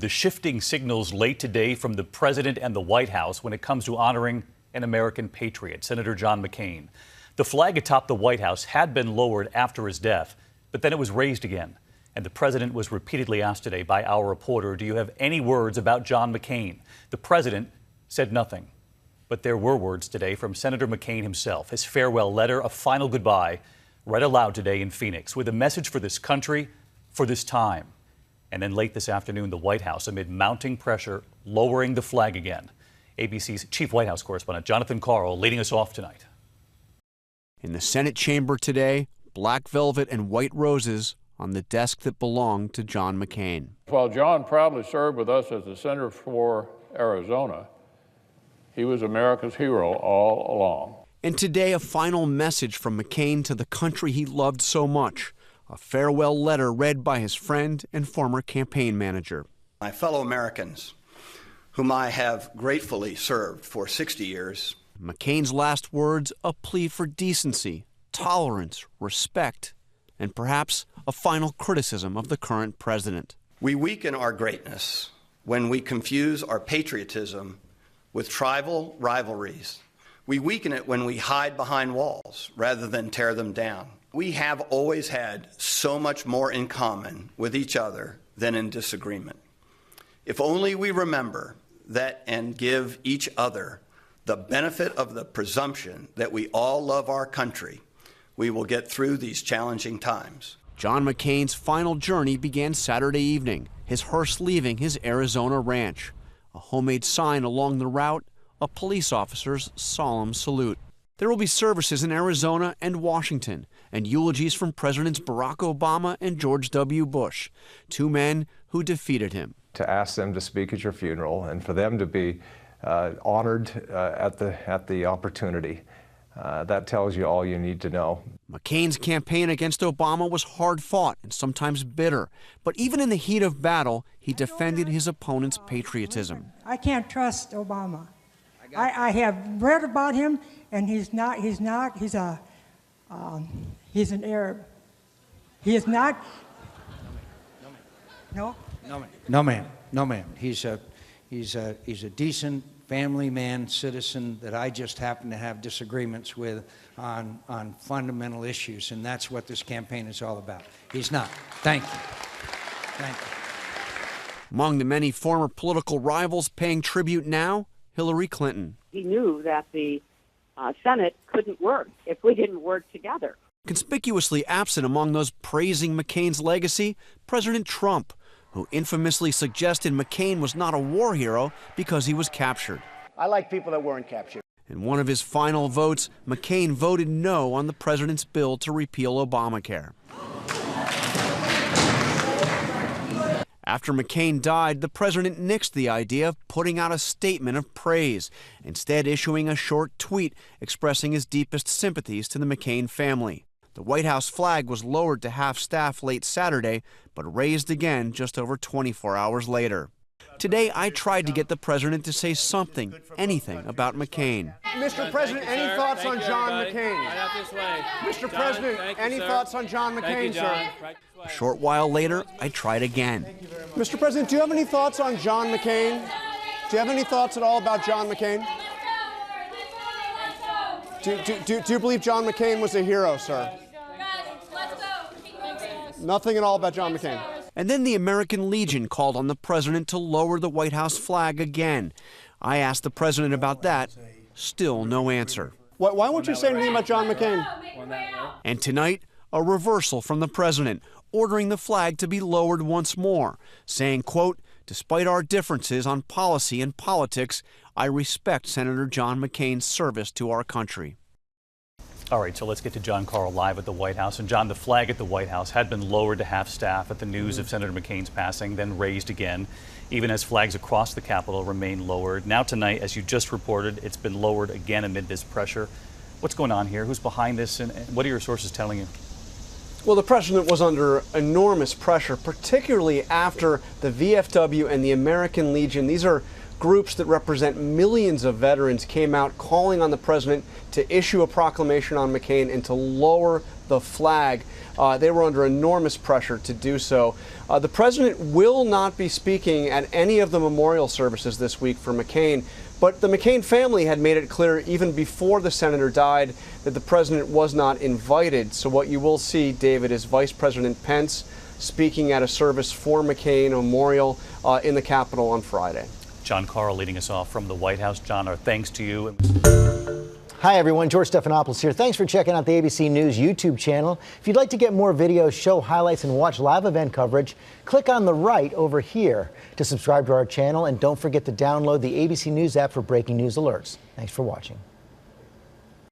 The shifting signals late today from the president and the White House when it comes to honoring an American patriot, Senator John McCain. The flag atop the White House had been lowered after his death, but then it was raised again. And the president was repeatedly asked today by our reporter, do you have any words about John McCain? The president said nothing. But there were words today from Senator McCain himself, his farewell letter, a final goodbye, read aloud today in Phoenix with a message for this country, for this time. And then late this afternoon, the White House, amid mounting pressure, lowering the flag again. ABC's chief White House correspondent, Jonathan Karl, leading us off tonight. In the Senate chamber today, black velvet and white roses on the desk that belonged to John McCain. While John proudly served with us as the Senator for Arizona, he was America's hero all along. And today, a final message from McCain to the country he loved so much. A farewell letter read by his friend and former campaign manager. My fellow Americans, whom I have gratefully served for 60 years. McCain's last words, a plea for decency, tolerance, respect, and perhaps a final criticism of the current president. We weaken our greatness when we confuse our patriotism with tribal rivalries. We weaken it when we hide behind walls rather than tear them down. We have always had so much more in common with each other than in disagreement. If only we remember that and give each other the benefit of the presumption that we all love our country, we will get through these challenging times. John McCain's final journey began Saturday evening, his hearse leaving his Arizona ranch. A homemade sign along the route, a police officer's solemn salute. There will be services in Arizona and Washington, and eulogies from Presidents Barack Obama and George W. Bush, two men who defeated him. To ask them to speak at your funeral and for them to be honored at the opportunity, that tells you all you need to know. McCain's campaign against Obama was hard fought and sometimes bitter, but even in the heat of battle, he defended his opponent's patriotism. I can't trust Obama. I have read about him, and he's an Arab. He is not. No? No, ma'am. He's a decent family man, citizen that I just happen to have disagreements with on fundamental issues, and that's what this campaign is all about. He's not. Thank you. Thank you. Among the many former political rivals paying tribute now, Hillary Clinton. He knew that the Senate couldn't work if we didn't work together. Conspicuously absent among those praising McCain's legacy, President Trump, who infamously suggested McCain was not a war hero because he was captured. I like people that weren't captured. In one of his final votes, McCain voted no on the president's bill to repeal Obamacare. After McCain died, the president nixed the idea of putting out a statement of praise, instead issuing a short tweet expressing his deepest sympathies to the McCain family. The White House flag was lowered to half-staff late Saturday, but raised again just over 24 hours later. Today, I tried to get the president to say something, anything about McCain. Mr. President, any thoughts on John McCain? Mr. President, any thoughts on John McCain, sir? A short while later, I tried again. Mr. President, do you have any thoughts on John McCain? Do you have any thoughts at all about John McCain? Do you believe John McCain was a hero, sir? Nothing at all about John McCain. And then the American Legion called on the president to lower the White House flag again. I asked the president about that. Still no answer. Why won't you say anything about John McCain? And tonight, a reversal from the president, ordering the flag to be lowered once more, saying, quote, despite our differences on policy and politics, I respect Senator John McCain's service to our country. All right, so let's get to John Karl live at the White House. And John, the flag at the White House had been lowered to half-staff at the news of Senator McCain's passing, then raised again, even as flags across the Capitol remain lowered. Now tonight, as you just reported, it's been lowered again amid this pressure. What's going on here? Who's behind this, and what are your sources telling you? Well, the president was under enormous pressure, particularly after the VFW and the American Legion. These are groups that represent millions of veterans came out calling on the president to issue a proclamation on McCain and to lower the flag. They were under enormous pressure to do so. The president will not be speaking at any of the memorial services this week for McCain, but the McCain family had made it clear even before the senator died that the president was not invited. So what you will see, David, is Vice President Pence speaking at a service for McCain memorial in the Capitol on Friday. John Carl leading us off from the White House. John, our thanks to you. Hi, everyone. George Stephanopoulos here. Thanks for checking out the ABC News YouTube channel. If you'd like to get more videos, show highlights, and watch live event coverage, click on the right over here to subscribe to our channel. And don't forget to download the ABC News app for breaking news alerts. Thanks for watching.